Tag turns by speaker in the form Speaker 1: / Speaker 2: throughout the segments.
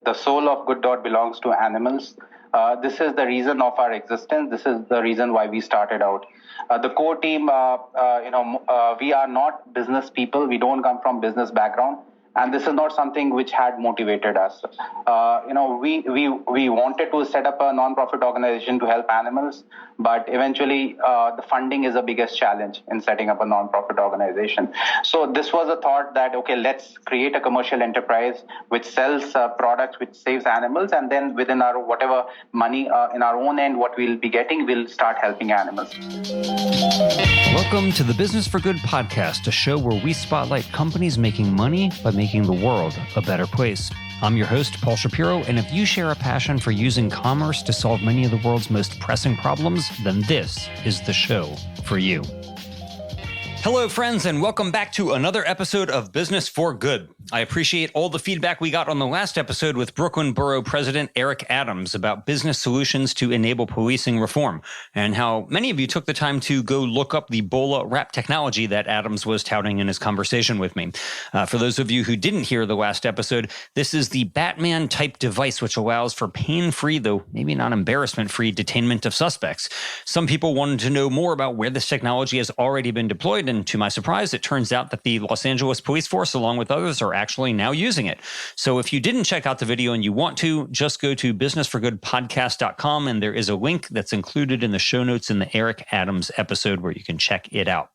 Speaker 1: The soul of Good Dot belongs to animals. This is the reason of our existence. This is the reason why we started out. The core team, we are not business people. We don't come from business background. And this is not something which had motivated us. We wanted to set up a non-profit organization to help animals, but eventually the funding is the biggest challenge in setting up a non-profit organization. So this was a thought that, okay, let's create a commercial enterprise which sells products which saves animals, and then within our whatever money in our own end, what we'll be getting, we'll start helping animals.
Speaker 2: Welcome to the Business for Good podcast, a show where we spotlight companies making money by making the world a better place. I'm your host, Paul Shapiro, and if you share a passion for using commerce to solve many of the world's most pressing problems, then this is the show for you. Hello, friends, and welcome back to another episode of Business for Good. I appreciate all the feedback we got on the last episode with Brooklyn Borough President Eric Adams about business solutions to enable policing reform, and how many of you took the time to go look up the BOLA wrap technology that Adams was touting in his conversation with me. For those of you who didn't hear the last episode, this is the Batman-type device which allows for pain-free, though maybe not embarrassment-free, detainment of suspects. Some people wanted to know more about where this technology has already been deployed, and to my surprise, it turns out that the Los Angeles Police Force, along with others, are actually now using it. So if you didn't check out the video and you want to, just go to businessforgoodpodcast.com, and there is a link that's included in the show notes in the Eric Adams episode where you can check it out.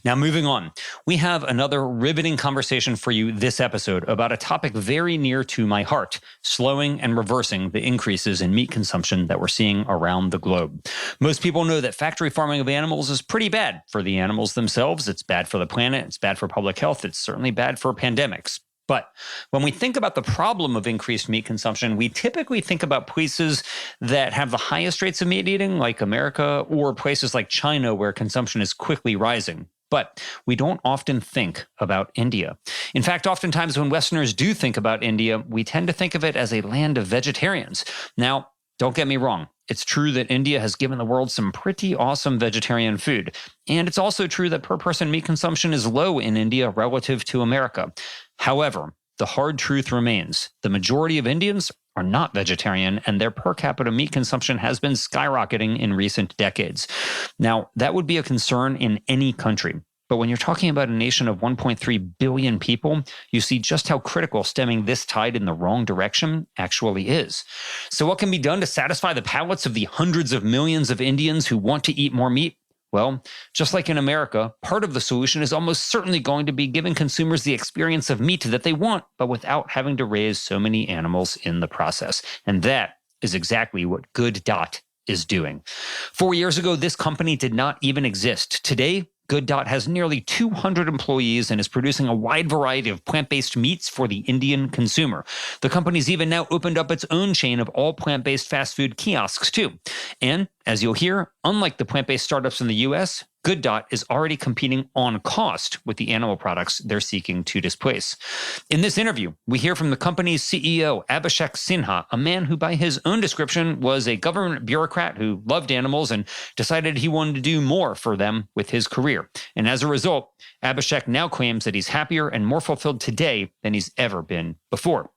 Speaker 2: Now, moving on, we have another riveting conversation for you this episode about a topic very near to my heart: slowing and reversing the increases in meat consumption that we're seeing around the globe. Most people know that factory farming of animals is pretty bad for the animals themselves. It's bad for the planet. It's bad for public health. It's certainly bad for pandemics. But when we think about the problem of increased meat consumption, we typically think about places that have the highest rates of meat eating, like America, or places like China, where consumption is quickly rising. But we don't often think about India. In fact, oftentimes when Westerners do think about India, we tend to think of it as a land of vegetarians. Now, don't get me wrong. It's true that India has given the world some pretty awesome vegetarian food. And it's also true that per-person meat consumption is low in India relative to America. However, the hard truth remains: the majority of Indians are not vegetarian, and their per capita meat consumption has been skyrocketing in recent decades. Now, that would be a concern in any country. But when you're talking about a nation of 1.3 billion people, you see just how critical stemming this tide in the wrong direction actually is. So what can be done to satisfy the palates of the hundreds of millions of Indians who want to eat more meat? Well, just like in America, part of the solution is almost certainly going to be giving consumers the experience of meat that they want, but without having to raise so many animals in the process. And that is exactly what Good Dot is doing. 4 years ago, this company did not even exist. Today, Good Dot has nearly 200 employees and is producing a wide variety of plant-based meats for the Indian consumer. The company's even now opened up its own chain of all plant-based fast food kiosks too. And as you'll hear, unlike the plant-based startups in the US, Good Dot is already competing on cost with the animal products they're seeking to displace. In this interview, we hear from the company's CEO, Abhishek Sinha, a man who by his own description was a government bureaucrat who loved animals and decided he wanted to do more for them with his career. And as a result, Abhishek now claims that he's happier and more fulfilled today than he's ever been before.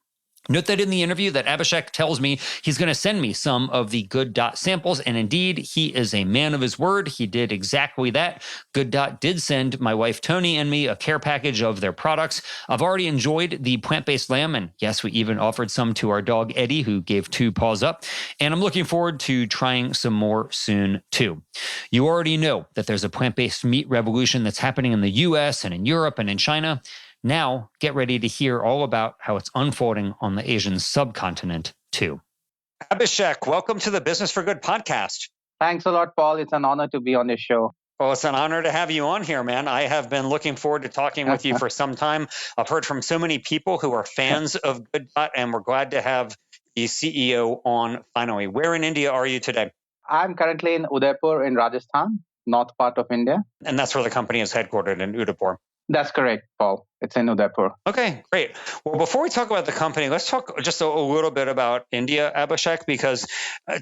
Speaker 2: Note that in the interview that Abhishek tells me he's going to send me some of the Good Dot samples, and indeed, he is a man of his word. He did exactly that. Good Dot did send my wife Tony and me a care package of their products. I've already enjoyed the plant-based lamb, and yes, we even offered some to our dog Eddie, who gave 2 paws up, and I'm looking forward to trying some more soon too. You already know that there's a plant-based meat revolution that's happening in the US and in Europe and in China. Now, get ready to hear all about how it's unfolding on the Asian subcontinent, too. Abhishek, welcome to the Business for Good podcast.
Speaker 1: Thanks a lot, Paul. It's an honor to be on this show.
Speaker 2: Well, it's an honor to have you on here, man. I have been looking forward to talking with you for some time. I've heard from so many people who are fans of Good Dot, and we're glad to have the CEO on finally. Where in India are you today?
Speaker 1: I'm currently in Udaipur in Rajasthan, north part of India.
Speaker 2: And that's where the company is headquartered, in Udaipur.
Speaker 1: That's correct, Paul. It's in Udaipur.
Speaker 2: Okay, great. Well, before we talk about the company, let's talk just a little bit about India, Abhishek, because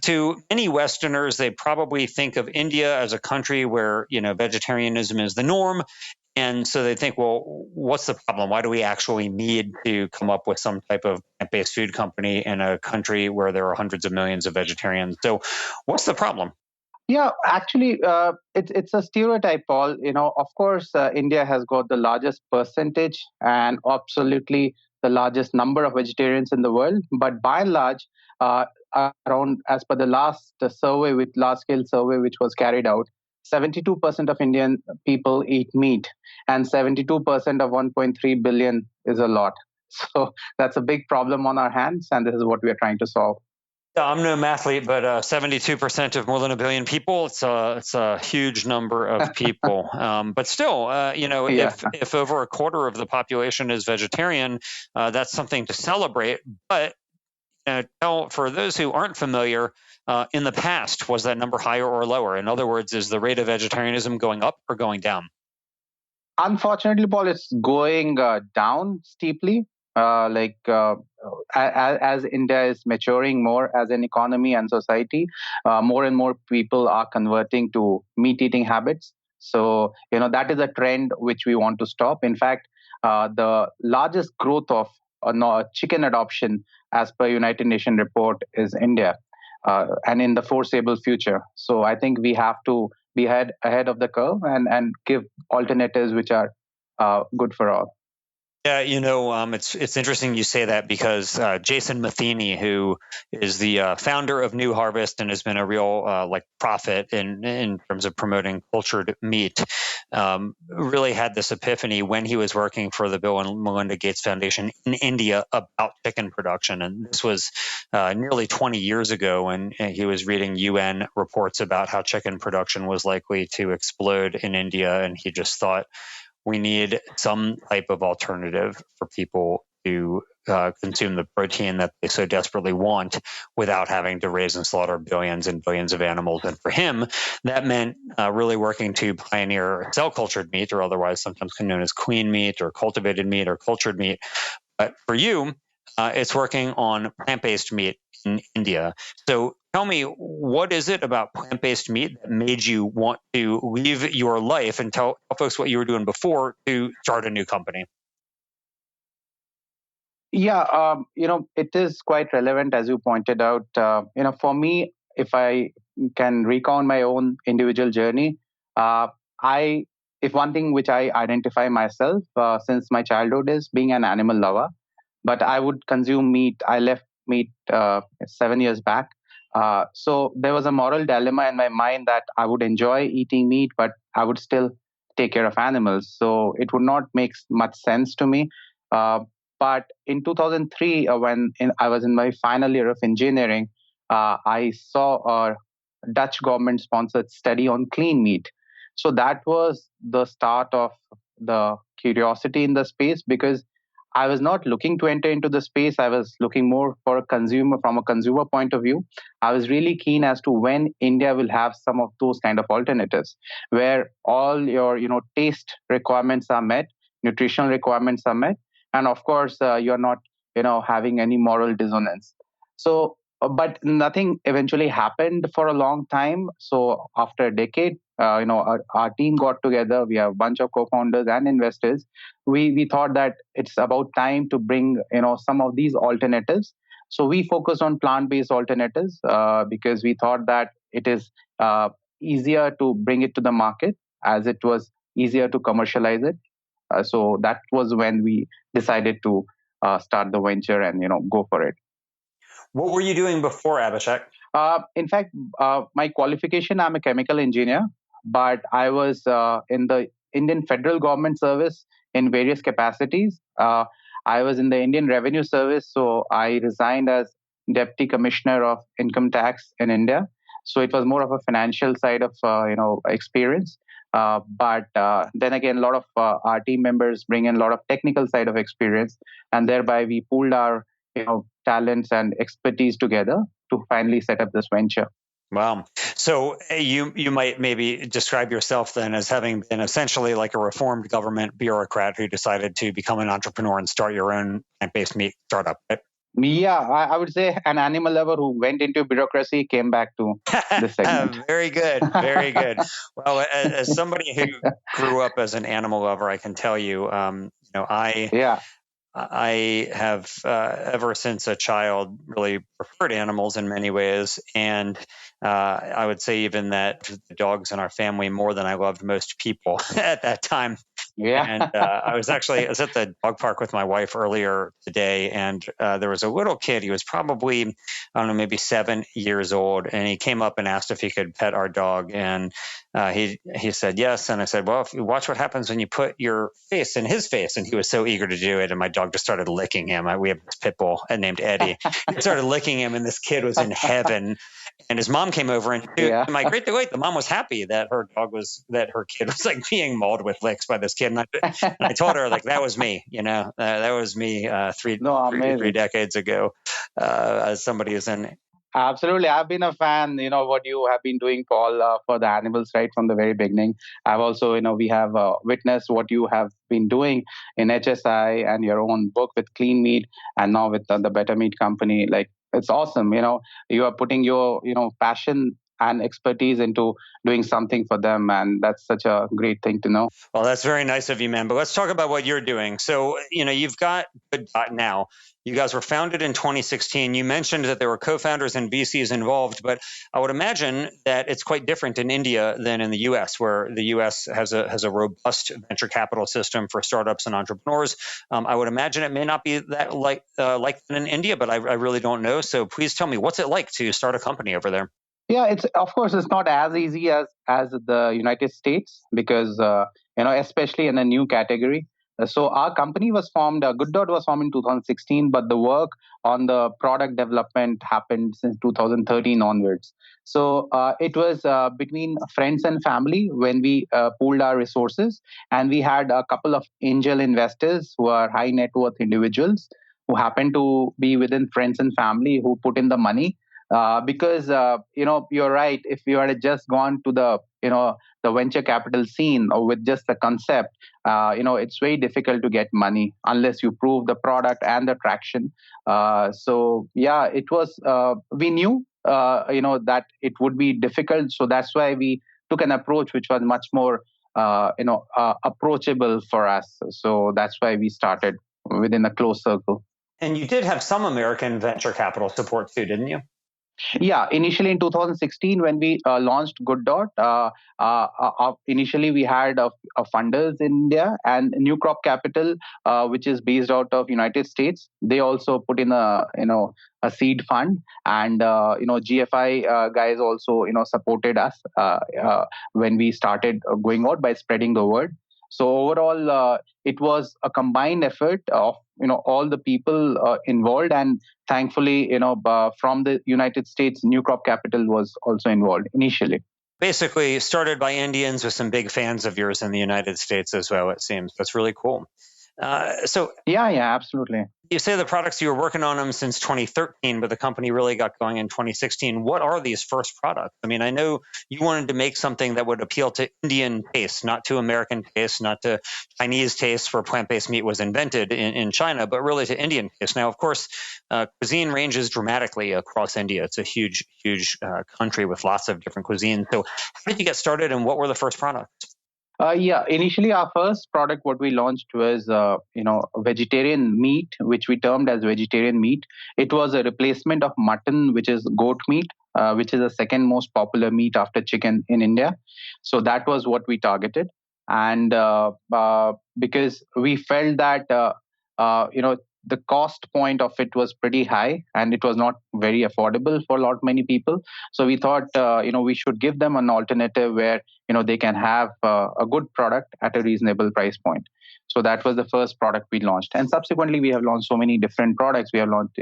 Speaker 2: to many Westerners, they probably think of India as a country where, vegetarianism is the norm. And so they think, well, what's the problem? Why do we actually need to come up with some type of plant-based food company in a country where there are hundreds of millions of vegetarians? So what's the problem?
Speaker 1: Yeah, actually, it's a stereotype, Paul. Of course, India has got the largest percentage and absolutely the largest number of vegetarians in the world. But by and large, uh, around as per the last survey, with large scale survey which was carried out, 72% of Indian people eat meat, and 72% of 1.3 billion is a lot. So that's a big problem on our hands, and this is what we are trying to solve.
Speaker 2: I'm no mathlete, but 72% of more than a billion people, it's a huge number of people. But still,
Speaker 1: Yeah.
Speaker 2: if over a quarter of the population is vegetarian, that's something to celebrate. But for those who aren't familiar, in the past, was that number higher or lower? In other words, is the rate of vegetarianism going up or going down?
Speaker 1: Unfortunately, Paul, it's going down steeply. As India is maturing more as an economy and society, more and more people are converting to meat eating habits. So, that is a trend which we want to stop. In fact, the largest growth of chicken adoption, as per United Nations report, is India, and in the foreseeable future. So, I think we have to be ahead of the curve and give alternatives which are good for all.
Speaker 2: Yeah, it's interesting you say that because Jason Matheny, who is the founder of New Harvest and has been a real prophet in terms of promoting cultured meat, really had this epiphany when he was working for the Bill and Melinda Gates Foundation in India about chicken production, and this was nearly 20 years ago, and he was reading UN reports about how chicken production was likely to explode in India, and he just thought, we need some type of alternative for people to consume the protein that they so desperately want without having to raise and slaughter billions and billions of animals. And for him, that meant really working to pioneer cell-cultured meat, or otherwise sometimes known as clean meat or cultivated meat or cultured meat. But for you, it's working on plant-based meat in India. So tell me, what is it about plant-based meat that made you want to leave your life and tell folks what you were doing before to start a new company?
Speaker 1: Yeah, it is quite relevant, as you pointed out. For me, if I can recount my own individual journey, uh, I if one thing which I identify myself since my childhood is being an animal lover, but I would consume meat. I left meat 7 years back. So there was a moral dilemma in my mind that I would enjoy eating meat, but I would still take care of animals. So it would not make much sense to me. Uh, but in 2003, I was in my final year of engineering, I saw a Dutch government sponsored study on clean meat. So that was the start of the curiosity in the space, because I was not looking to enter into the space. I was looking more for a consumer, from a consumer point of view. I was really keen as to when India will have some of those kind of alternatives where all your, taste requirements are met, nutritional requirements are met, and of course, you're not, having any moral dissonance. So, but nothing eventually happened for a long time. So after a decade, our team got together. We have a bunch of co-founders and investors. We thought that it's about time to bring some of these alternatives. So we focused on plant-based alternatives because we thought that it is easier to bring it to the market, as it was easier to commercialize it. So that was when we decided to start the venture and go for it.
Speaker 2: What were you doing before, Abhishek?
Speaker 1: In fact, my qualification, I'm a chemical engineer, but I was in the Indian federal government service in various capacities. I was in the Indian Revenue Service, so I resigned as Deputy Commissioner of Income Tax in India. So it was more of a financial side of experience. But then again, a lot of our team members bring in a lot of technical side of experience, and thereby we pooled our talents and expertise together to finally set up this venture.
Speaker 2: Wow. So you might maybe describe yourself then as having been essentially like a reformed government bureaucrat who decided to become an entrepreneur and start your own plant-based meat startup, right?
Speaker 1: Yeah, I would say an animal lover who went into bureaucracy came back to this segment.
Speaker 2: Very good. Very good. Well, as somebody who grew up as an animal lover, I can tell you,
Speaker 1: Yeah.
Speaker 2: I have ever since a child really preferred animals in many ways. And I would say even that the dogs in our family more than I loved most people at that time. And
Speaker 1: Yeah.
Speaker 2: I was at the dog park with my wife earlier today, and there was a little kid. He was probably, I don't know, maybe 7 years old, and he came up and asked if he could pet our dog, and he said yes. And I said, well, if you watch what happens when you put your face in his face, and he was so eager to do it, and my dog just started licking him. We have this pit bull named Eddie. He started licking him, and this kid was in heaven. And his mom came over, and to my great delight, the mom was happy that her kid was like being mauled with licks by this kid. And I told her, like, that was me, that was me three decades ago, as somebody who's in.
Speaker 1: Absolutely. I've been a fan, what you have been doing, Paul, for the animals right from the very beginning. I've also, we have witnessed what you have been doing in HSI and your own book with Clean Meat and now with the Better Meat Company. Like, it's awesome. You are putting your, passion and expertise into doing something for them. And that's such a great thing to know.
Speaker 2: Well, that's very nice of you, man. But let's talk about what you're doing. So, you've got Good Dot now. You guys were founded in 2016. You mentioned that there were co-founders and VCs involved, but I would imagine that it's quite different in India than in the US, where the US has a robust venture capital system for startups and entrepreneurs. I would imagine it may not be that like in India, but I really don't know. So please tell me, what's it like to start a company over there?
Speaker 1: Yeah, it's of course it's not as easy as the United States because especially in a new category. So our company was formed. Good Dot was formed in 2016, but the work on the product development happened since 2013 onwards. So it was between friends and family when we pooled our resources, and we had a couple of angel investors who are high net worth individuals who happen to be within friends and family who put in the money because you're right. If you had just gone to the venture capital scene or with just the concept, it's very difficult to get money unless you prove the product and the traction. So yeah, it was. We knew that it would be difficult, so that's why we took an approach which was much more approachable for us. So that's why we started within a close circle.
Speaker 2: And you did have some American venture capital support too, didn't you?
Speaker 1: Yeah, initially in 2016, when we launched Good Dot, initially we had funders in India and New Crop Capital, which is based out of United States. They also put in a seed fund, and GFI guys also supported us when we started going out by spreading the word. So overall, it was a combined effort of all the people involved, and thankfully, from the United States, New Crop Capital was also involved initially.
Speaker 2: Basically, started by Indians with some big fans of yours in the United States as well. It seems that's really cool. So
Speaker 1: yeah, absolutely.
Speaker 2: You say the products you were working on them since 2013, but the company really got going in 2016. What are these first products? I mean, I know you wanted to make something that would appeal to Indian tastes, not to American tastes, not to Chinese tastes, where plant-based meat was invented in China, but really to Indian tastes. Now, of course, cuisine ranges dramatically across India. It's a huge, huge country with lots of different cuisines. So how did you get started, and what were the first products?
Speaker 1: Yeah, initially our first product, what we launched was, vegetarian meat, which we termed as vegetarian meat. It was a replacement of mutton, which is goat meat, which is the second most popular meat after chicken in India. So that was what we targeted. And because we felt that, the cost point of it was pretty high and it was not very affordable for a lot many people. So we thought, we should give them an alternative where they can have a good product at a reasonable price point. So that was the first product we launched, and subsequently we have launched so many different products. We have launched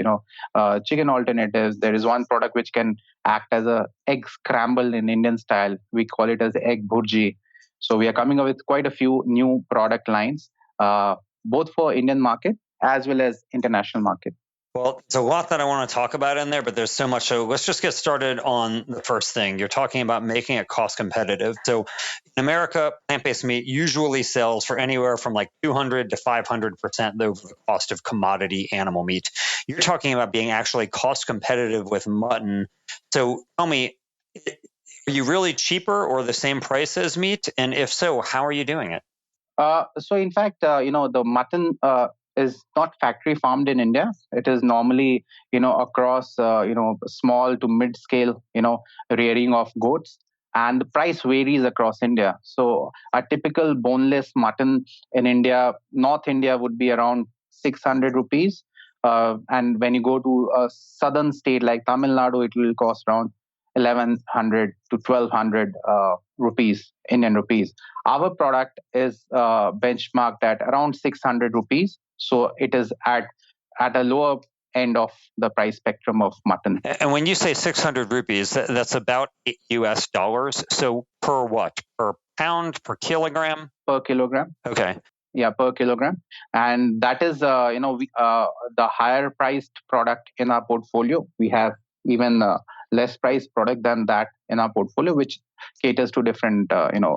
Speaker 1: chicken alternatives. There is one product which can act as a egg scramble in Indian style. We call it as egg bhurji. So we are coming up with quite a few new product lines, both for Indian market as well as international market.
Speaker 2: Well, there's a lot that I want to talk about in there, but there's so much. So let's just get started on the first thing. You're talking about making it cost competitive. So in America, plant-based meat usually sells for anywhere from like 200 to 500% over the cost of commodity animal meat. you're talking about being actually cost competitive with mutton. So tell me, are you really cheaper or the same price as meat? And if so, how are you doing it?
Speaker 1: So in fact, the mutton is not factory farmed in India. It is normally, across, small to mid scale, rearing of goats. And the price varies across India. So a typical boneless mutton in India, North India, would be around 600 rupees. And when you go to a southern state like Tamil Nadu, it will cost around 1100 to 1200 rupees, Indian rupees. Our product is benchmarked at around 600 rupees. So it is at a lower end of the price spectrum of mutton.
Speaker 2: And when you say 600 rupees, that's about $8. So per what? Per pound, per kilogram?
Speaker 1: Per kilogram.
Speaker 2: Okay.
Speaker 1: Yeah, per kilogram. And that is, the higher priced product in our portfolio. We have even less priced product than that in our portfolio, which caters to different,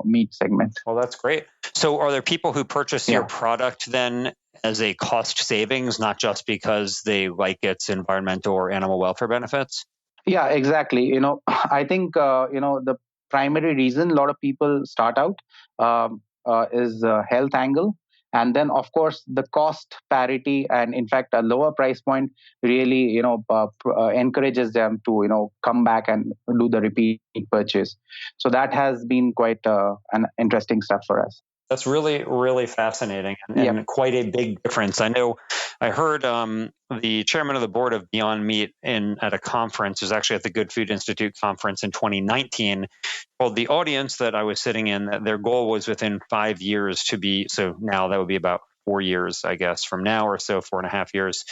Speaker 1: meat segments.
Speaker 2: Well, that's great. So are there people who purchase your product then as a cost savings, not just because they like its environmental or animal welfare benefits?
Speaker 1: Yeah, exactly. I think, the primary reason a lot of people start out is health angle. And then, of course, the cost parity and, in fact, a lower price point really, encourages them to, come back and do the repeat purchase. So that has been quite an interesting stuff for us.
Speaker 2: That's really, really fascinating and quite a big difference. I know I heard the chairman of the board of Beyond Meat at a conference, it was actually at the Good Food Institute conference in 2019, told the audience that I was sitting in that their goal was within 5 years to be, so now that would be about 4 years, I guess, from now or so, 4.5 years,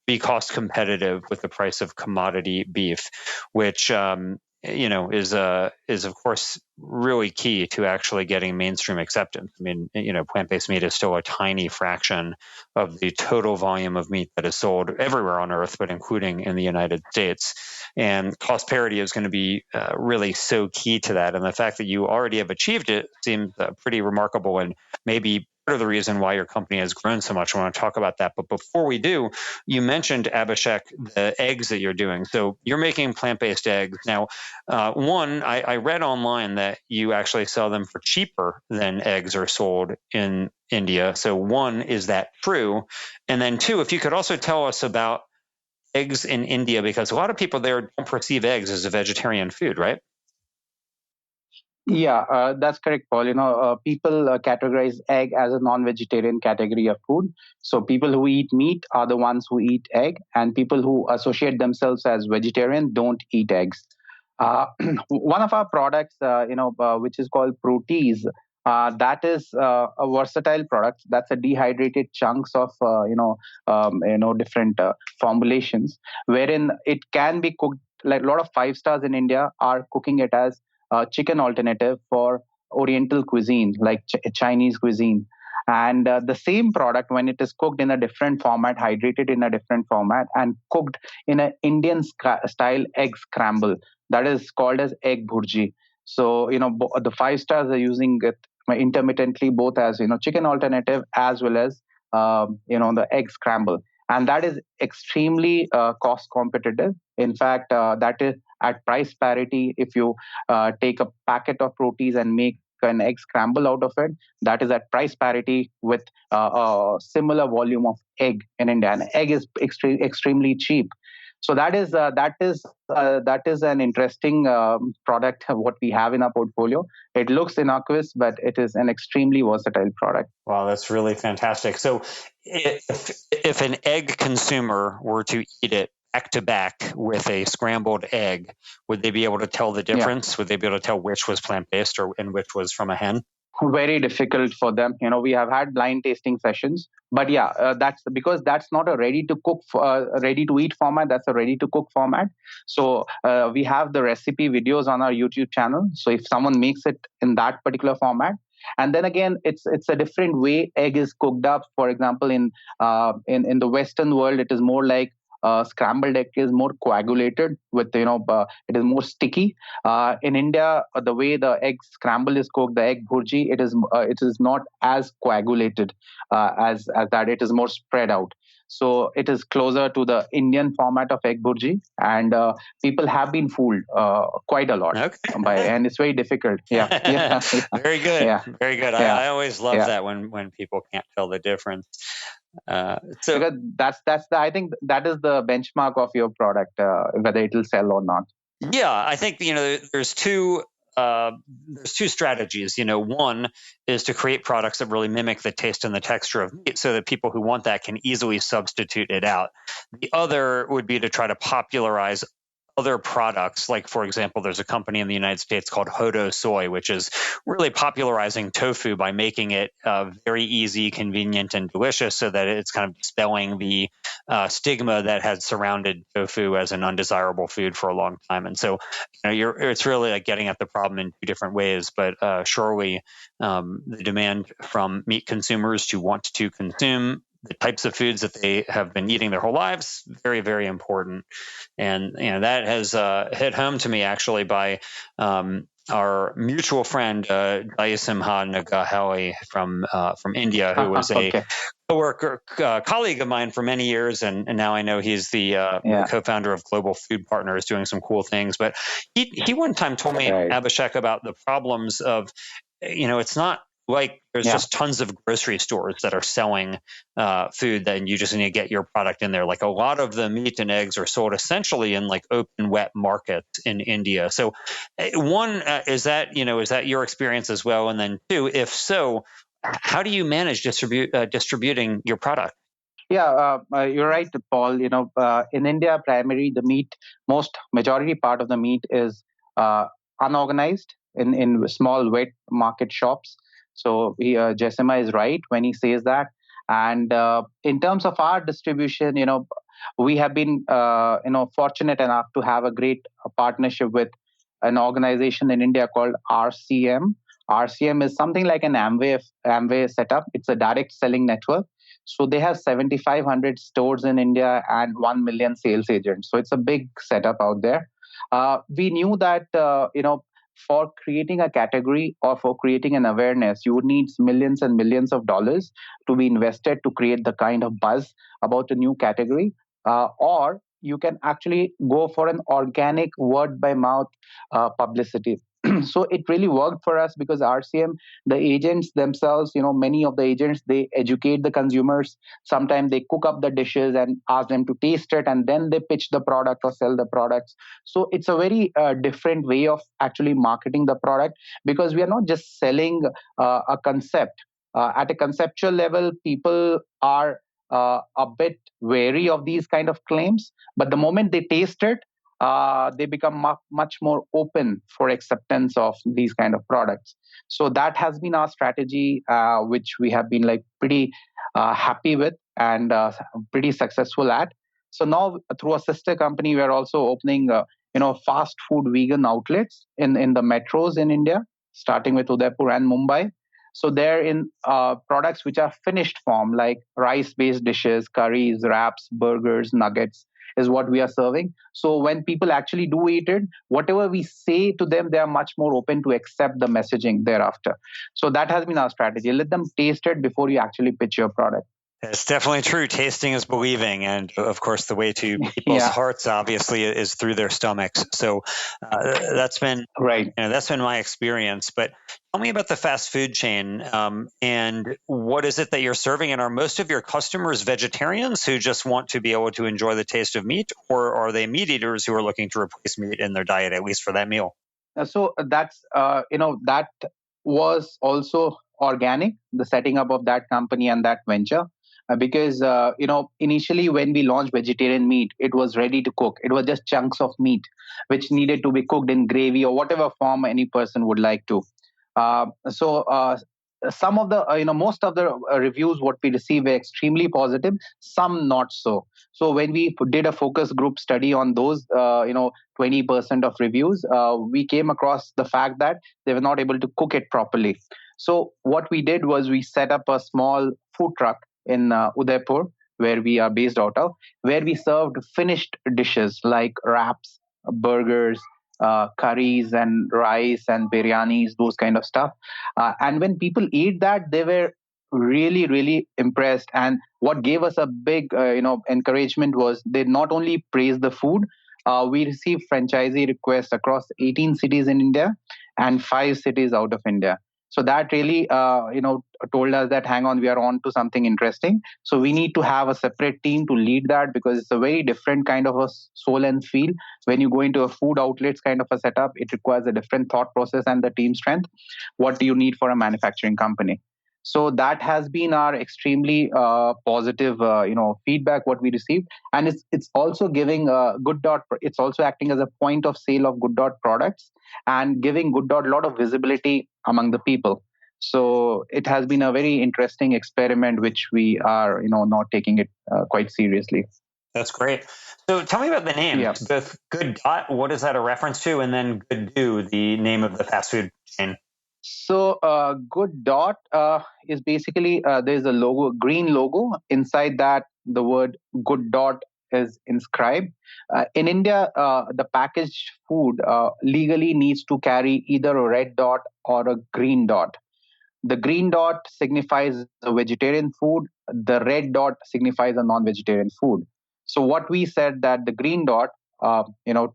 Speaker 2: be cost competitive with the price of commodity beef, which is of course really key to actually getting mainstream acceptance. I mean, plant-based meat is still a tiny fraction of the total volume of meat that is sold everywhere on earth, but including in the United States. And cost parity is going to be really so key to that. And the fact that you already have achieved it seems pretty remarkable, and maybe part of the reason why your company has grown so much. I want to talk about that. But before we do, you mentioned, Abhishek, the eggs that you're doing. So you're making plant-based eggs. Now, one, I read online that you actually sell them for cheaper than eggs are sold in India. So one, is that true? And then two, if you could also tell us about eggs in India, because a lot of people there don't perceive eggs as a vegetarian food, right?
Speaker 1: Yeah, that's correct, Paul. People categorize egg as a non-vegetarian category of food. So people who eat meat are the ones who eat egg, and people who associate themselves as vegetarian don't eat eggs. One of our products, which is called Protease, that is a versatile product. That's a dehydrated chunks of different formulations, wherein it can be cooked. Like a lot of five stars in India are cooking it as chicken alternative for Oriental cuisine, like Chinese cuisine. And the same product, when it is cooked in a different format, hydrated in a different format, and cooked in an Indian style egg scramble, that is called as egg bhurji. So, the five stars are using it intermittently, both as, chicken alternative as well as, the egg scramble. And that is extremely cost competitive. In fact, that is at price parity. If you take a packet of Protease and make an egg scramble out of it, that is at price parity with a similar volume of egg in India. And egg is extremely cheap. So that is an interesting product what we have in our portfolio. It looks innocuous, but it is an extremely versatile product.
Speaker 2: Wow, that's really fantastic. So if an egg consumer were to eat it back to back with a scrambled egg, would they be able to tell the difference? Yeah. Would they be able to tell which was plant-based and which was from a hen?
Speaker 1: Very difficult for them. We have had blind tasting sessions, but yeah, that's because that's not a ready to cook, ready to eat format. That's a ready to cook format. So we have the recipe videos on our YouTube channel. So if someone makes it in that particular format, and then again, it's a different way egg is cooked up. For example, in the Western world, it is more like scrambled egg is more coagulated with it is more sticky. In India, the way the egg scramble is cooked, the egg bhurji, it is not as coagulated as that. It is more spread out. So it is closer to the Indian format of egg burji, and people have been fooled quite a lot and it's very difficult. Yeah.
Speaker 2: Very good.
Speaker 1: Yeah.
Speaker 2: Very good.
Speaker 1: Yeah.
Speaker 2: I always love
Speaker 1: Yeah.
Speaker 2: that when people can't tell the difference.
Speaker 1: Because I think that is the benchmark of your product, whether it will sell or not.
Speaker 2: Yeah, I think there's two strategies. One is to create products that really mimic the taste and the texture of meat, so that people who want that can easily substitute it out. The other would be to try to popularize other products. Like, for example, there's a company in the United States called Hodo Soy, which is really popularizing tofu by making it very easy, convenient, and delicious, so that it's kind of dispelling the stigma that had surrounded tofu as an undesirable food for a long time. And so, it's really like getting at the problem in two different ways. But surely, the demand from meat consumers to want to consume the types of foods that they have been eating their whole lives, very, very important. And that has hit home to me actually by our mutual friend Jayasimha Nagaheli from India, who was a coworker, colleague of mine for many years, and now I know he's the co-founder of Global Food Partners, doing some cool things. But he one time told me, Abhishek, about the problems of, it's not like there's just tons of grocery stores that are selling food, then you just need to get your product in there. Like, a lot of the meat and eggs are sold essentially in like open wet markets in India. So one, is that your experience as well? And then two, if so, how do you manage distributing your product?
Speaker 1: Yeah, you're right, Paul. In India, the majority part of the meat is unorganized in small wet market shops. So Jessima is right when he says that. And in terms of our distribution, we have been fortunate enough to have a great partnership with an organization in India called RCM. RCM is something like an Amway setup. It's a direct selling network. So they have 7,500 stores in India and 1 million sales agents. So it's a big setup out there. We knew that, for creating a category or for creating an awareness, you would need millions and millions of dollars to be invested to create the kind of buzz about a new category. Or you can actually go for an organic word by mouth publicity. So it really worked for us because RCM, the agents themselves, many of the agents, they educate the consumers. Sometimes they cook up the dishes and ask them to taste it, and then they pitch the product or sell the products. So it's a very different way of actually marketing the product, because we are not just selling a concept. At a conceptual level, people are a bit wary of these kind of claims, but the moment they taste it, they become much more open for acceptance of these kind of products. So that has been our strategy, which we have been like pretty happy with and pretty successful at. So now, through a sister company, we are also opening fast food vegan outlets in the metros in India, starting with Udaipur and Mumbai. So they're in products which are finished form, like rice-based dishes, curries, wraps, burgers, nuggets, is what we are serving. So when people actually do eat it, whatever we say to them, they are much more open to accept the messaging thereafter. So that has been our strategy. Let them taste it before you actually pitch your product.
Speaker 2: It's definitely true. Tasting is believing. And of course, the way to people's hearts, obviously, is through their stomachs. So that's been
Speaker 1: right.
Speaker 2: That's been my experience. But tell me about the fast food chain, and what is it that you're serving? And are most of your customers vegetarians who just want to be able to enjoy the taste of meat, or are they meat eaters who are looking to replace meat in their diet, at least for that meal?
Speaker 1: So that's that was also organic, the setting up of that company and that venture. Because initially when we launched vegetarian meat, it was ready to cook. It was just chunks of meat which needed to be cooked in gravy or whatever form any person would like to. So some of the most of the reviews what we received were extremely positive, some not so. So when we did a focus group study on those 20% of reviews, we came across the fact that they were not able to cook it properly. So what we did was we set up a small food truck in Udaipur, where we are based out of, where we served finished dishes like wraps, burgers, curries and rice and biryanis, those kind of stuff. And when people eat that, they were really, really impressed. And what gave us a big, encouragement was they not only praised the food. We received franchisee requests across 18 cities in India and 5 cities out of India. So that really, told us that hang on, we are on to something interesting. So we need to have a separate team to lead that, because it's a very different kind of a soul and feel. When you go into a food outlets kind of a setup, it requires a different thought process and the team strength. What do you need for a manufacturing company? So that has been our extremely positive feedback what we received. And it's also giving good dot, it's also acting as a point of sale of good dot products, and giving good dot a lot of visibility among the people. So it has been a very interesting experiment which we are not taking it quite seriously.
Speaker 2: That's great. So tell me about the name.
Speaker 1: Yeah.
Speaker 2: Both Good Dot, what is that a reference to? And then Good Do, the name of the fast food chain.
Speaker 1: So, Good Dot is basically there's a logo, green logo. Inside that, the word Good Dot is inscribed. In India, the packaged food legally needs to carry either a red dot or a green dot. The green dot signifies a vegetarian food. The red dot signifies a non-vegetarian food. So what we said that the green dot,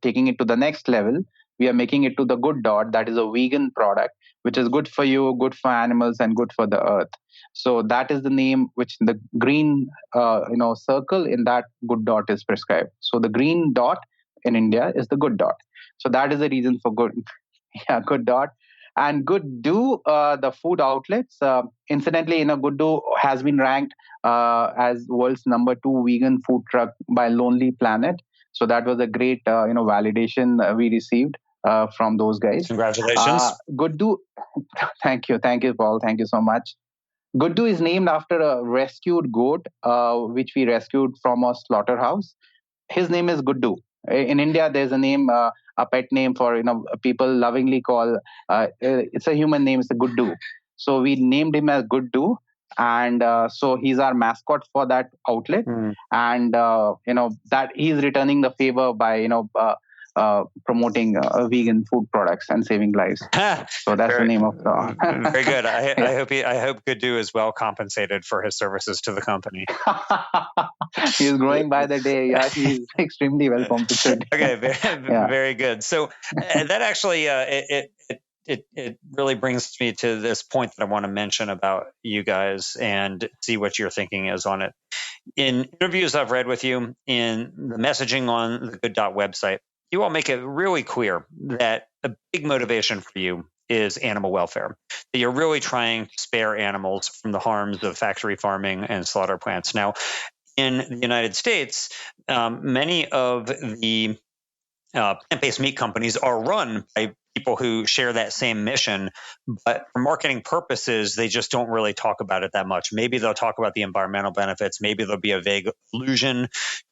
Speaker 1: taking it to the next level, we are making it to the good dot. That is a vegan product, which is good for you, good for animals, and good for the earth. So that is the name which the green, circle in that good dot is prescribed. So the green dot in India is the good dot. So that is the reason for good, yeah, good dot. And Good Do, the food outlets, incidentally, Good Do has been ranked as world's number 2 vegan food truck by Lonely Planet. So that was a great, validation we received from those guys.
Speaker 2: Congratulations.
Speaker 1: Good Do, thank you, Paul, thank you so much. Guddu is named after a rescued goat, which we rescued from a slaughterhouse. His name is Guddu. In India, there's a name, a pet name for people lovingly call. It's a human name. It's a Guddu. So we named him as Guddu, and so he's our mascot for that outlet. And that he's returning the favor by promoting vegan food products and saving lives. So that's the name of the.
Speaker 2: Very good. I hope Good is well compensated for his services to the company.
Speaker 1: He's growing by the day. Yeah, he's extremely well compensated.
Speaker 2: Okay, very good. So that actually it really brings me to this point that I want to mention about you guys and see what your thinking is on it. In interviews I've read with you, in the messaging on the Good Dot website, you all make it really clear that a big motivation for you is animal welfare, that you're really trying to spare animals from the harms of factory farming and slaughter plants. Now, in the United States, many of the plant-based meat companies are run by people who share that same mission, but for marketing purposes, they just don't really talk about it that much. Maybe they'll talk about the environmental benefits. Maybe there'll be a vague allusion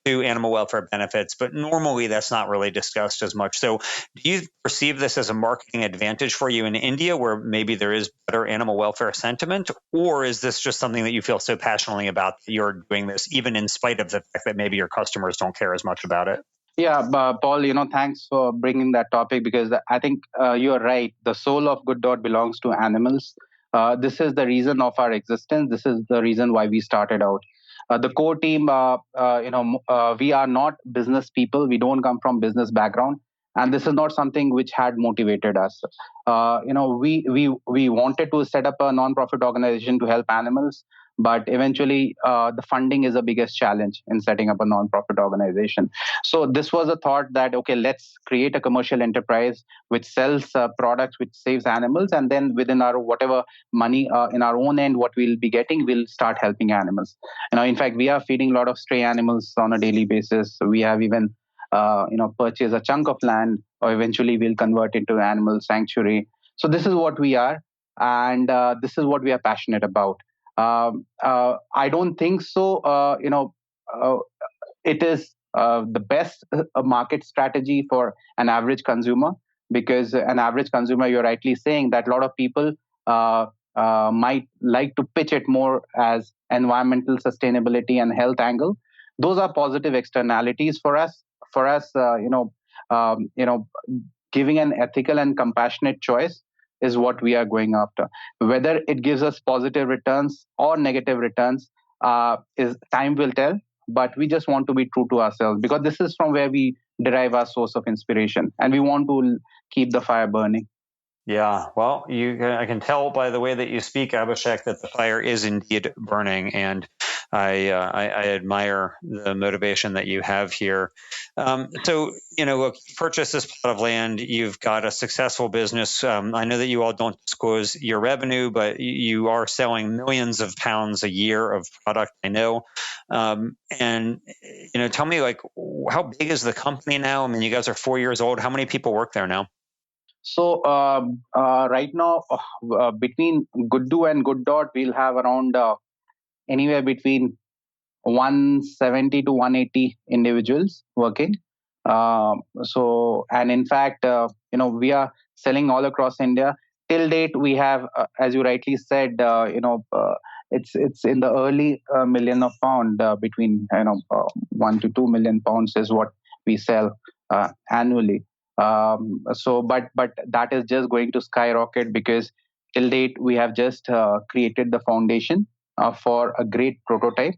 Speaker 2: to animal welfare benefits, but normally that's not really discussed as much. So do you perceive this as a marketing advantage for you in India, where maybe there is better animal welfare sentiment? Or is this just something that you feel so passionately about that you're doing this, even in spite of the fact that maybe your customers don't care as much about it?
Speaker 1: Yeah, Paul, thanks for bringing that topic, because I think you are right. The soul of Good Dot belongs to animals. This is the reason of our existence. This is the reason why we started out. The core team, we are not business people. We don't come from business background, and this is not something which had motivated us. We wanted to set up a non-profit organization to help animals, but eventually the funding is the biggest challenge in setting up a non-profit organization. So this was a thought that, okay, let's create a commercial enterprise which sells products which saves animals, and then within our whatever money in our own end, what we'll be getting, we'll start helping animals. In fact, we are feeding a lot of stray animals on a daily basis. We have even purchased a chunk of land, or eventually we'll convert into an animal sanctuary. So this is what we are, and this is what we are passionate about. I don't think so. It is the best market strategy for an average consumer, because an average consumer, you're rightly saying that a lot of people might like to pitch it more as environmental sustainability and health angle. Those are positive externalities for us. Giving an ethical and compassionate choice is what we are going after. Whether it gives us positive returns or negative returns, is time will tell. But we just want to be true to ourselves, because this is from where we derive our source of inspiration, and we want to keep the fire burning.
Speaker 2: Yeah, well, I can tell by the way that you speak, Abhishek, that the fire is indeed burning, and I admire the motivation that you have here. So, look, you purchased this plot of land. You've got a successful business. I know that you all don't disclose your revenue, but you are selling millions of pounds a year of product, I know. And tell me, like, how big is the company now? I mean, you guys are 4 years old. How many people work there now?
Speaker 1: So right now, between Good Do and Good Dot, we'll have around anywhere between 170 to 180 individuals working. And in fact, we are selling all across India. Till date, we have, as you rightly said, it's in the early million of pound, between 1 to 2 million pounds is what we sell annually. But that is just going to skyrocket, because till date we have just created the foundation for a great prototype,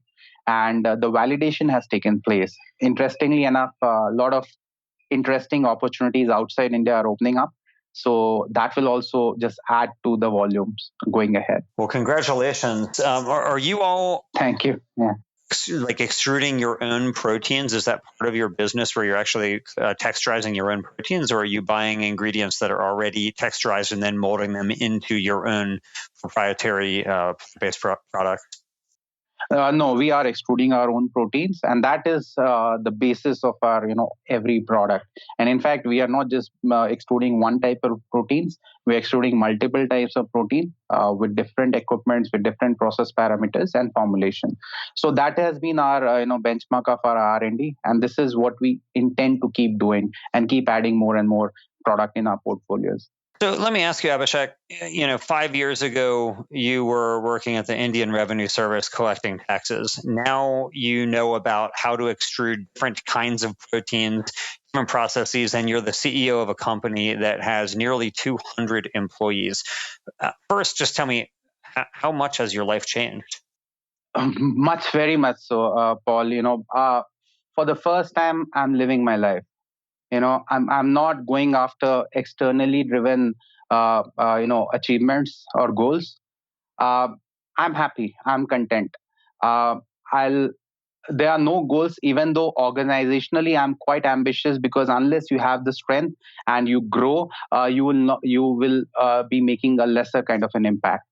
Speaker 1: and the validation has taken place. Interestingly enough, a lot of interesting opportunities outside India are opening up. So that will also just add to the volumes going ahead.
Speaker 2: Well, congratulations. Are you all
Speaker 1: Thank you. Yeah.
Speaker 2: like extruding your own proteins? Is that part of your business where you're actually texturizing your own proteins, or are you buying ingredients that are already texturized and then molding them into your own proprietary based product?
Speaker 1: No, we are extruding our own proteins, and that is the basis of our, every product. And in fact, we are not just extruding one type of proteins; we're extruding multiple types of protein with different equipments, with different process parameters and formulation. So that has been our, benchmark of our R&D, and this is what we intend to keep doing and keep adding more and more product in our portfolios.
Speaker 2: So let me ask you, Abhishek, 5 years ago, you were working at the Indian Revenue Service collecting taxes. Now you know about how to extrude different kinds of proteins, different processes, and you're the CEO of a company that has nearly 200 employees. First, just tell me, how much has your life changed?
Speaker 1: Much, very much so, Paul. For the first time, I'm living my life. I'm not going after externally driven achievements or goals. uh, I'm happy, I'm content. I'll There are no goals, even though organizationally I'm quite ambitious, because unless you have the strength and you grow, you will be making a lesser kind of an impact.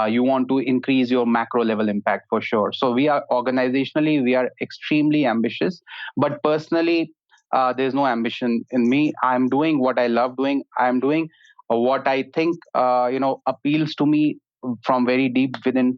Speaker 1: You want to increase your macro level impact for sure. So we are organizationally, we are extremely ambitious, but personally, there's no ambition in me. I'm doing what I love doing. I'm doing what I think appeals to me from very deep within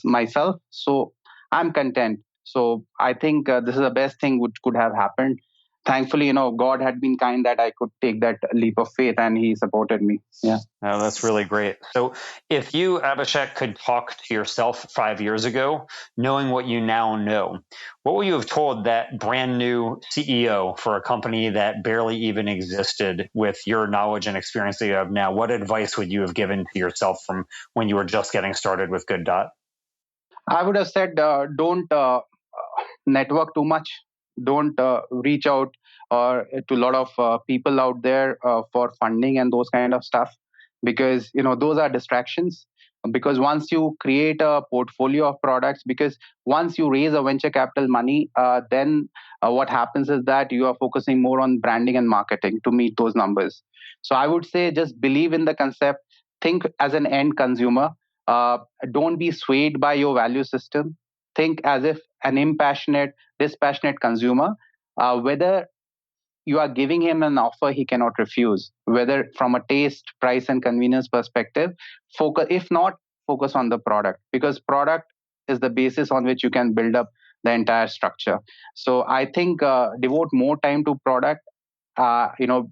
Speaker 1: myself. So I'm content. So I think this is the best thing which could have happened. Thankfully, God had been kind that I could take that leap of faith, and He supported me. Yeah.
Speaker 2: Oh, that's really great. So, if you, Abhishek, could talk to yourself 5 years ago, knowing what you now know, what would you have told that brand new CEO for a company that barely even existed with your knowledge and experience that you have now? What advice would you have given to yourself from when you were just getting started with Good Dot?
Speaker 1: I would have said, don't network too much. Don't reach out or to a lot of people out there for funding and those kind of stuff, because those are distractions. Because once you create a portfolio of products, because once you raise a venture capital money, then what happens is that you are focusing more on branding and marketing to meet those numbers. So I would say, just believe in the concept, think as an end consumer. uh, don't be swayed by your value system. Think as if an impassionate, dispassionate consumer. Whether you are giving him an offer he cannot refuse, whether from a taste, price, and convenience perspective, focus. If not, focus on the product, because product is the basis on which you can build up the entire structure. So I think devote more time to product. Uh, you know,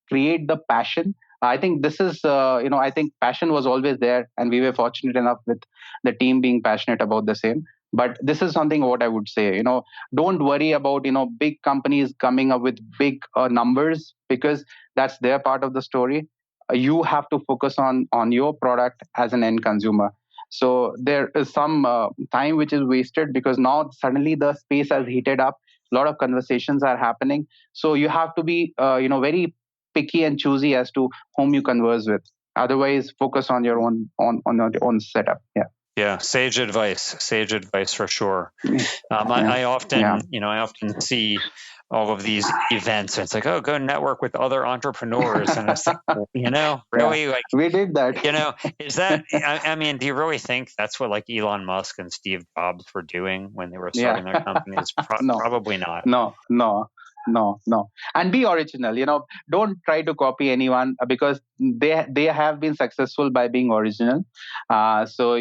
Speaker 1: Create the passion. I think this is, I think passion was always there, and we were fortunate enough with the team being passionate about the same. But this is something what I would say. Don't worry about big companies coming up with big numbers, because that's their part of the story. you have to focus on your product as an end consumer. So there is some time which is wasted, because now suddenly the space has heated up, a lot of conversations are happening. So you have to be very picky and choosy as to whom you converse with. Otherwise, focus on your on your own setup. Yeah.
Speaker 2: Yeah, sage advice for sure. I often see all of these events, and it's like, oh, go network with other entrepreneurs, and it's like, really, like,
Speaker 1: we did that.
Speaker 2: Is that? I mean, do you really think that's what like Elon Musk and Steve Jobs were doing when they were starting their companies?
Speaker 1: No.
Speaker 2: Probably not.
Speaker 1: No. And be original. Don't try to copy anyone, because they have been successful by being original. So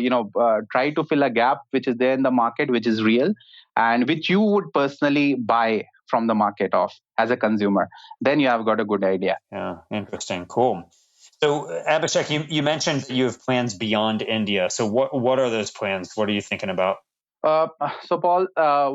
Speaker 1: try to fill a gap which is there in the market, which is real, and which you would personally buy from the market of as a consumer. Then you have got a good idea.
Speaker 2: Yeah, interesting, cool. So Abhishek, you mentioned that you have plans beyond India. So what are those plans? What are you thinking about?
Speaker 1: So Paul,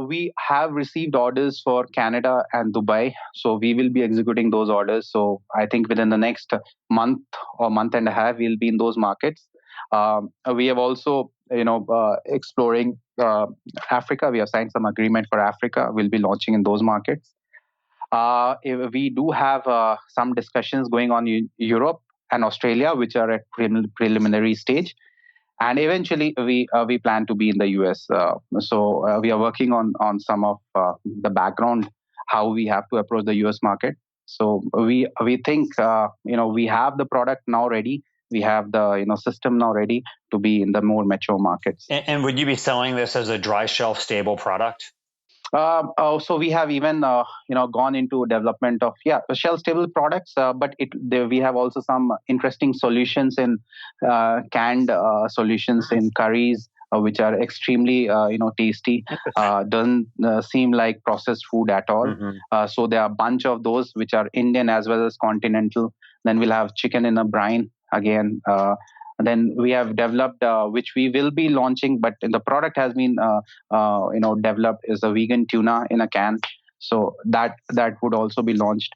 Speaker 1: we have received orders for Canada and Dubai, so we will be executing those orders. So I think within the next month or month and a half, we'll be in those markets. We have also, exploring Africa. We have signed some agreement for Africa. We'll be launching in those markets. We do have some discussions going on in Europe and Australia, which are at preliminary stage, and eventually we plan to be in the US. So we are working on some of the background, how we have to approach the US market. So we think we have the product now ready. We have the system now ready to be in the more mature markets.
Speaker 2: And would you be selling this as a dry shelf stable product?
Speaker 1: So we have even gone into development of shelf stable products, but we have also some interesting solutions in canned solutions in curries, which are extremely tasty. Doesn't seem like processed food at all.
Speaker 2: Mm-hmm.
Speaker 1: So there are a bunch of those which are Indian as well as continental. Then we'll have chicken in a brine again. Then we have developed, which we will be launching, but the product has been developed, is a vegan tuna in a can. So that would also be launched.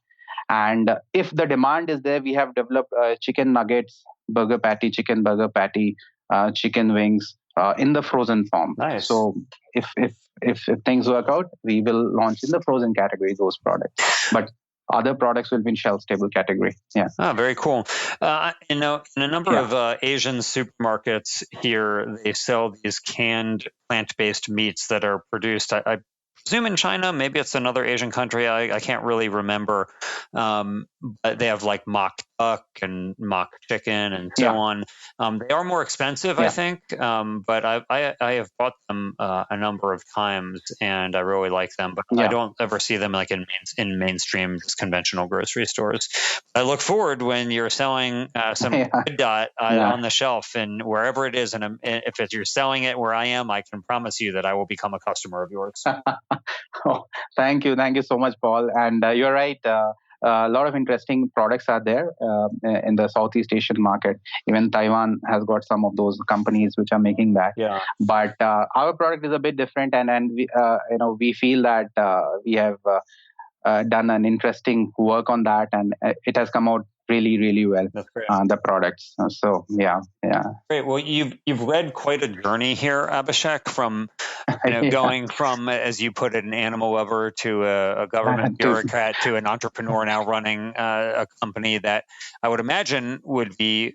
Speaker 1: And if the demand is there, we have developed chicken nuggets, burger patty, chicken burger patty, chicken wings in the frozen form.
Speaker 2: Nice.
Speaker 1: So if things work out, we will launch in the frozen category those products. But other products will be in shelf-stable category. Yeah.
Speaker 2: Oh, very cool. In a number of Asian supermarkets here, they sell these canned plant-based meats that are produced, I presume in China. Maybe it's another Asian country. I can't really remember. But they have like mock duck and mock chicken and so on. They are more expensive, I think, but I have bought them a number of times, and I really like them. But I don't ever see them like in mainstream, just conventional grocery stores. I look forward when you're selling some Good Dot on the shelf and wherever it is, and if you're selling it where I am, I can promise you that I will become a customer of yours.
Speaker 1: Oh, thank you so much, Paul. And you're right. A lot of interesting products are there in the Southeast Asian market. Even Taiwan has got some of those companies which are making that.
Speaker 2: Yeah.
Speaker 1: But our product is a bit different, and we feel that we have done an interesting work on that, and it has come out really well.
Speaker 2: That's great.
Speaker 1: The products. So yeah.
Speaker 2: Great. Well, you've led quite a journey here, Abhishek, from going from, as you put it, an animal lover to a government bureaucrat to an entrepreneur now running a company that I would imagine would be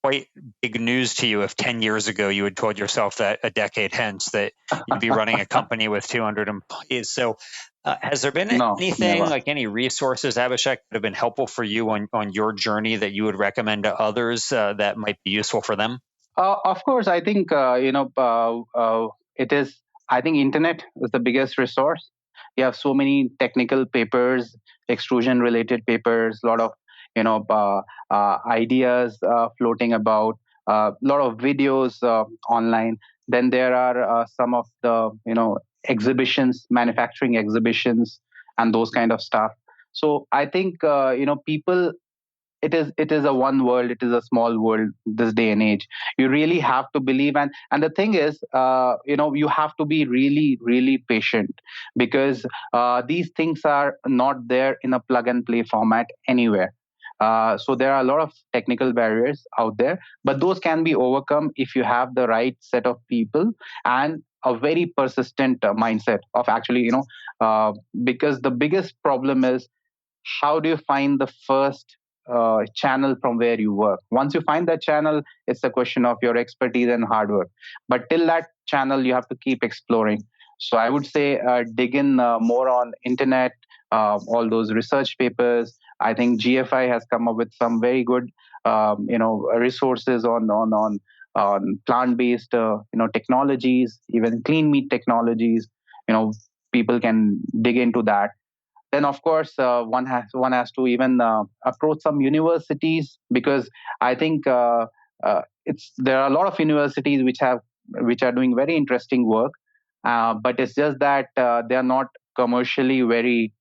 Speaker 2: quite big news to you if 10 years ago you had told yourself that a decade hence that you'd be running a company with 200 employees. So has there been anything, like any resources, Abhishek, that have been helpful for you on your journey that you would recommend to others that might be useful for them?
Speaker 1: Of course, I think, it is, I think internet is the biggest resource. You have so many technical papers, extrusion related papers, a lot of, ideas floating about, a lot of videos online. Then there are some of the, exhibitions, manufacturing exhibitions, and those kind of stuff. So I think, people, it is a one world, it is a small world this day and age. You really have to believe, and the thing is, you have to be really patient, because these things are not there in a plug and play format anywhere. So there are a lot of technical barriers out there, but those can be overcome if you have the right set of people and a very persistent mindset of actually, because the biggest problem is how do you find the first channel from where you work. Once you find that channel, it's a question of your expertise and hard work, but till that channel you have to keep exploring. So I would say dig in more on internet, all those research papers. I think GFI has come up with some very good resources on plant based technologies, even clean meat technologies. People can dig into that. Then of course one has to even approach some universities, because I think it's there are a lot of universities which are doing very interesting work, but it's just that they are not commercially very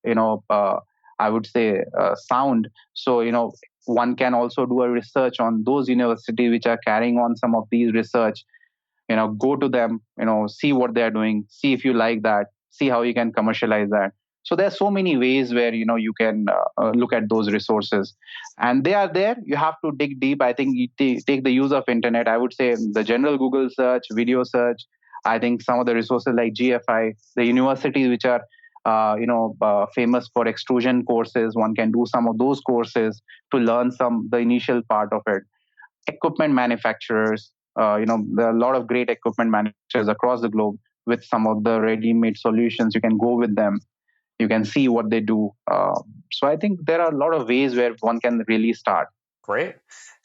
Speaker 1: I would say sound. So one can also do a research on those universities which are carrying on some of these research. Go to them, see what they're doing, see if you like that, see how you can commercialize that. So there's so many ways where you can look at those resources, and they are there. You have to dig deep. I think you take the use of internet. I would say the general Google search, video search. I think some of the resources like GFI, the universities which are famous for extrusion courses, one can do some of those courses to learn the initial part of it. Equipment manufacturers, there are a lot of great equipment manufacturers across the globe with some of the ready-made solutions. You can go with them, you can see what they do. So I think there are a lot of ways where one can really start.
Speaker 2: Great.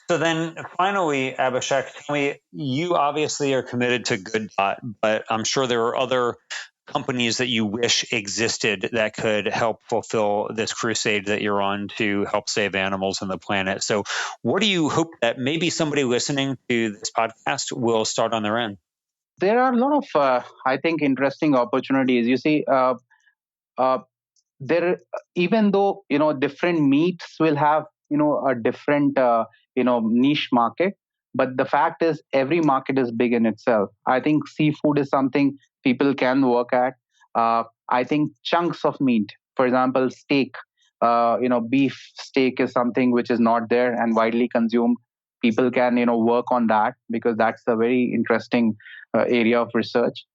Speaker 2: So then finally, Abhishek, tell me, you obviously are committed to Good Dot, but I'm sure there are other companies that you wish existed that could help fulfill this crusade that you're on to help save animals and the planet. So what do you hope that maybe somebody listening to this podcast will start on their end?
Speaker 1: There are a lot of, I think, interesting opportunities. You see, uh, there, even though different meats will have a different niche market, but the fact is every market is big in itself. I think seafood is something people can work at. I think chunks of meat, for example steak, beef steak is something which is not there and widely consumed. People can work on that, because that's a very interesting area of research.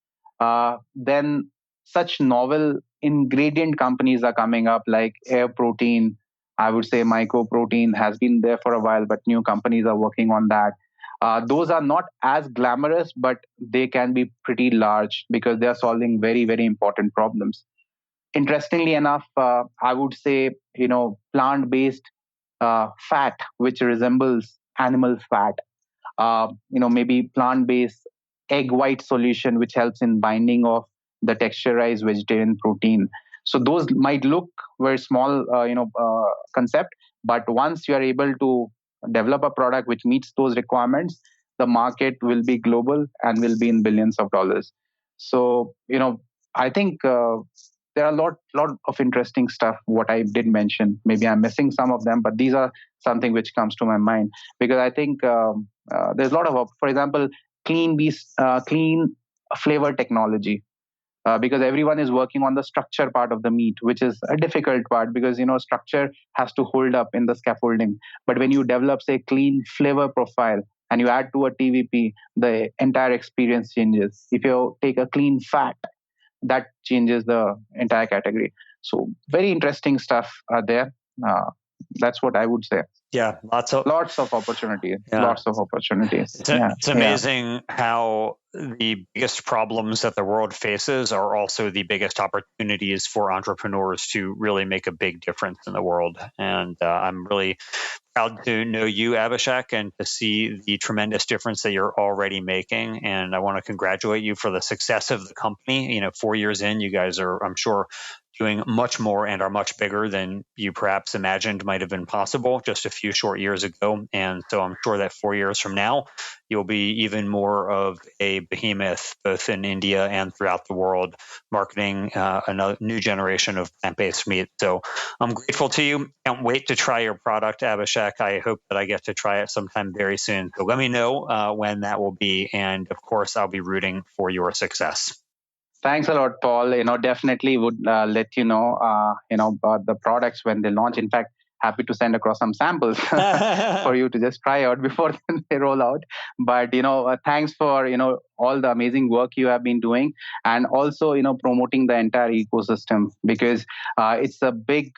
Speaker 1: Then such novel ingredient companies are coming up, like air protein. I would say mycoprotein has been there for a while, but new companies are working on that. Those are not as glamorous, but they can be pretty large because they are solving very, very important problems. Interestingly enough, I would say plant-based fat, which resembles animal fat, maybe plant-based egg white solution, which helps in binding of the texturized vegetarian protein. So those might look very small, concept, but once you are able to develop a product which meets those requirements, the market will be global and will be in billions of dollars. So I think there are a lot of interesting stuff. What I did mention, maybe I'm missing some of them, but these are something which comes to my mind, because I think there's a lot of, for example, clean flavor technology, because everyone is working on the structure part of the meat, which is a difficult part, because structure has to hold up in the scaffolding. But when you develop, say, clean flavor profile and you add to a TVP, the entire experience changes. If you take a clean fat, that changes the entire category. So very interesting stuff are there. That's what I would say.
Speaker 2: Yeah, lots
Speaker 1: of opportunities.
Speaker 2: Yeah.
Speaker 1: Lots of opportunities.
Speaker 2: It's amazing how the biggest problems that the world faces are also the biggest opportunities for entrepreneurs to really make a big difference in the world. And I'm really proud to know you, Abhishek, and to see the tremendous difference that you're already making. And I want to congratulate you for the success of the company. 4 years in, you guys are, I'm sure, doing much more and are much bigger than you perhaps imagined might have been possible just a few short years ago. And so I'm sure that 4 years from now, you'll be even more of a behemoth, both in India and throughout the world, marketing a new generation of plant-based meat. So I'm grateful to you. Can't wait to try your product, Abhishek. I hope that I get to try it sometime very soon. So let me know when that will be. And of course, I'll be rooting for your success.
Speaker 1: Thanks a lot, Paul. Definitely would let you know, about the products when they launch. In fact, happy to send across some samples for you to just try out before they roll out. But, thanks for, all the amazing work you have been doing, and also, promoting the entire ecosystem, because it's a big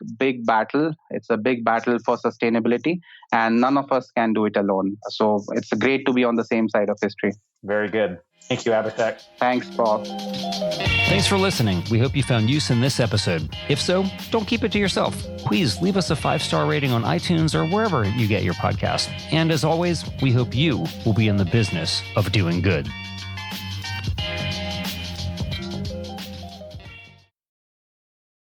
Speaker 1: battle. It's a big battle for sustainability, and none of us can do it alone. So it's great to be on the same side of history.
Speaker 3: Very good. Thank you, Abhishek.
Speaker 1: Thanks, Paul.
Speaker 2: Thanks for listening. We hope you found use in this episode. If so, don't keep it to yourself. Please leave us a 5-star rating on iTunes or wherever you get your podcast. And as always, we hope you will be in the business of doing good.